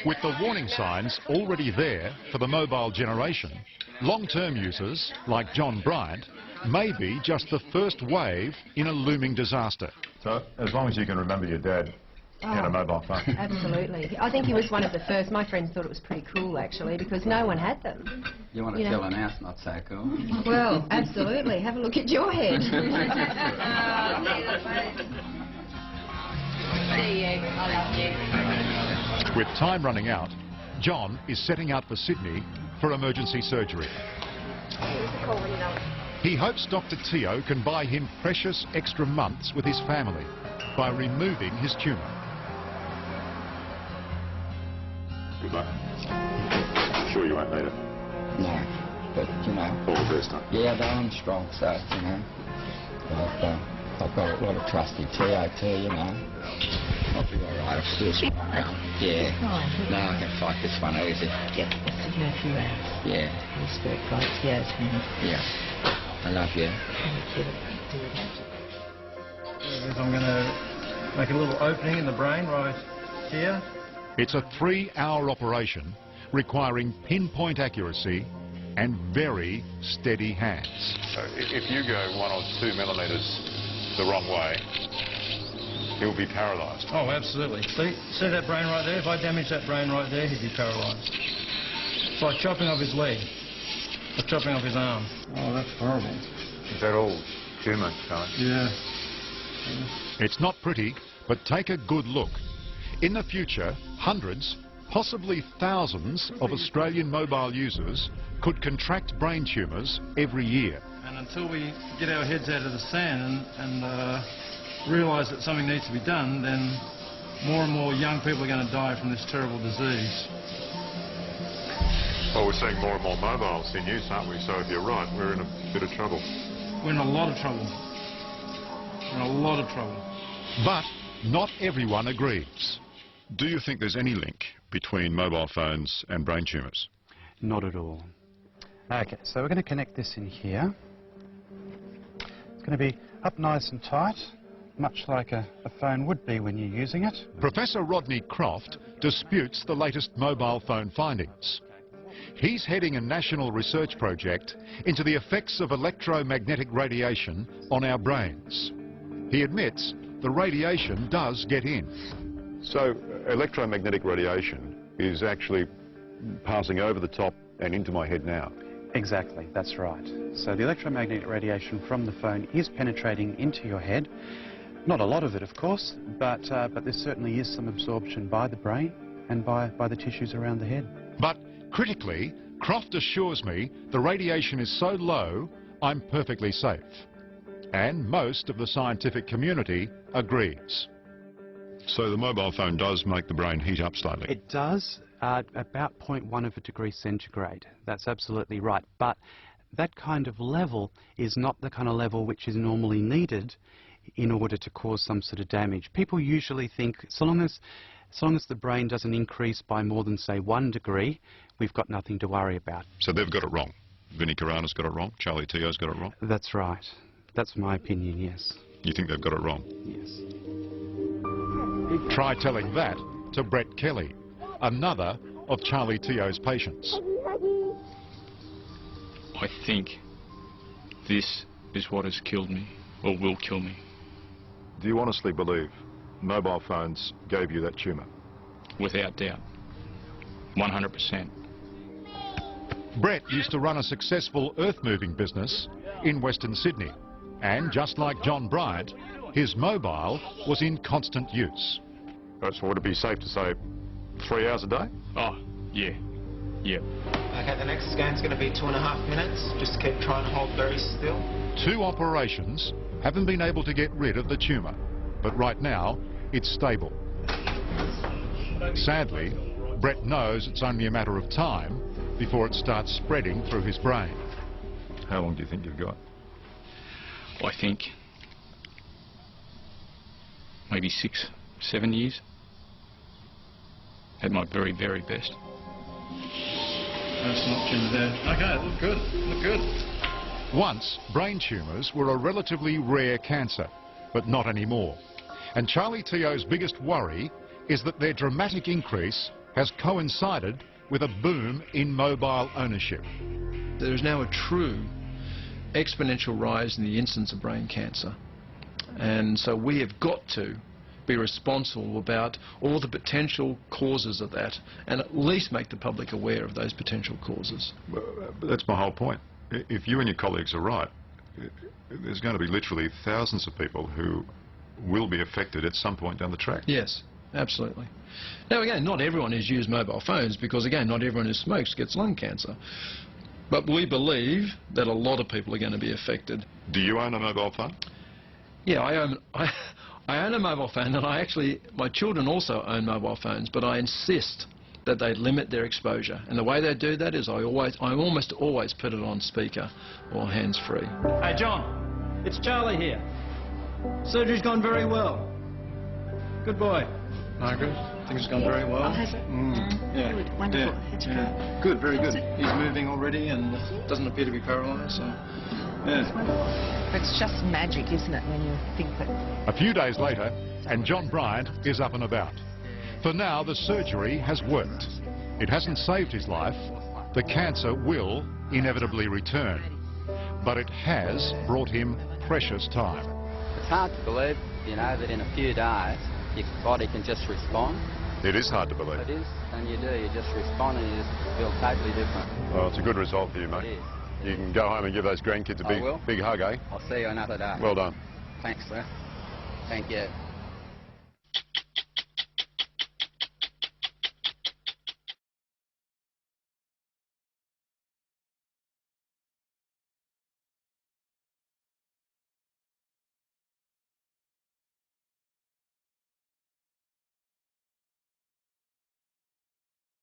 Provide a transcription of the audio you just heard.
With the warning signs already there for the mobile generation, long-term users, like John Bryant, may be just the first wave in a looming disaster. So, as long as you can remember your dad, get a mobile phone. Absolutely. I think he was one of the first. My friends thought it was pretty cool, actually, because no one had them. You want to tell an ass not so cool? Well, absolutely. Have a look at your head. With time running out, John is setting out for Sydney for emergency surgery. He hopes Dr Teo can buy him precious extra months with his family by removing his tumour. Good luck. Sure you won't need it? No, but, you know... All the best, huh? Yeah, though I'm strong, so, you know. I've got a lot of trust in Teo too, you know. I'll be alright, I'll still swim around. Yeah. Oh, no, I can fight this one easy. Yep, that's to go through that. Yeah. The spirit fights, yes. Yeah. I love you. I'm going to make a little opening in the brain right here. It's a 3-hour operation requiring pinpoint accuracy and very steady hands. So if you go 1 or 2 millimetres the wrong way, he'll be paralysed. Oh, absolutely. See that brain right there? If I damage that brain right there, he'd be paralysed. It's like chopping off his leg, or chopping off his arm. Oh, that's horrible. Is that all tumour, Charlie? Yeah. It's not pretty, but take a good look. In the future, hundreds, possibly thousands of Australian mobile users could contract brain tumours every year. And until we get our heads out of the sand and realise that something needs to be done, then more and more young people are going to die from this terrible disease. Well, we're seeing more and more mobiles in use, aren't we? So if you're right, we're in a bit of trouble. We're in a lot of trouble. We're in a lot of trouble. But not everyone agrees. Do you think there's any link between mobile phones and brain tumours? Not at all. Okay, so we're going to connect this in here. It's going to be up nice and tight, much like a phone would be when you're using it. Professor Rodney Croft disputes the latest mobile phone findings. He's heading a national research project into the effects of electromagnetic radiation on our brains. He admits the radiation does get in. So electromagnetic radiation is actually passing over the top and into my head now. Exactly, that's right. So the electromagnetic radiation from the phone is penetrating into your head. Not a lot of it, of course, but there certainly is some absorption by the brain and by the tissues around the head. But critically, Croft assures me the radiation is so low, I'm perfectly safe. And most of the scientific community agrees. So the mobile phone does make the brain heat up slightly? It does, about 0.1 of a degree centigrade. That's absolutely right. But that kind of level is not the kind of level which is normally needed in order to cause some sort of damage. People usually think so long as the brain doesn't increase by more than, say, 1 degree, we've got nothing to worry about. So they've got it wrong. Vinnie Carana's got it wrong. Charlie Teo's got it wrong. That's right. That's my opinion, yes. You think they've got it wrong? Yes. Try telling that to Brett Kelly, another of Charlie Teo's patients. I think this is what has killed me, or will kill me. Do you honestly believe mobile phones gave you that tumour? Without doubt. 100%. Brett used to run a successful earth-moving business in Western Sydney. And just like John Bryant, his mobile was in constant use. So would it be safe to say 3 hours a day? Oh, yeah. Yep. Okay, the next scan's going to be 2.5 minutes. Just keep trying to hold very still. 2 operations haven't been able to get rid of the tumour, but right now it's stable. Sadly, Brett knows it's only a matter of time before it starts spreading through his brain. How long do you think you've got? I think maybe 6, 7 years at my very, very best. That's not tumour there. Okay, look good, look good. Once, brain tumours were a relatively rare cancer, but not anymore. And Charlie Teo's biggest worry is that their dramatic increase has coincided with a boom in mobile ownership. There is now a true exponential rise in the incidence of brain cancer, and so we have got to be responsible about all the potential causes of that and at least make the public aware of those potential causes. But that's my whole point. If you and your colleagues are right, there's going to be literally thousands of people who will be affected at some point down the track. Yes, absolutely. Now again, not everyone who's used mobile phones, because again, not everyone who smokes gets lung cancer. But we believe that a lot of people are going to be affected. Do you own a mobile phone? Yeah, I own a mobile phone, and my children also own mobile phones, but I insist that they limit their exposure. And the way they do that is I almost always put it on speaker or hands-free. Hey John, it's Charlie here. Surgery's gone very well. Good boy. Margaret, things have gone very well. Oh, has it? Yeah. Good, wonderful. Yeah. It's Yeah. Good, very good. He's moving already and doesn't appear to be paralysed, so... Yeah. It's just magic, isn't it, when you think that... A few days later, and John Bryant is up and about. For now, the surgery has worked. It hasn't saved his life. The cancer will inevitably return. But it has brought him precious time. It's hard to believe, you know, that in a few days your body can just respond. It is hard to believe. It is, and you do. You just respond and you just feel totally different. Well, it's a good result for you, mate. It is. You can go home and give those grandkids a big hug, eh? I'll see you another day. Well done. Thanks, sir. Thank you.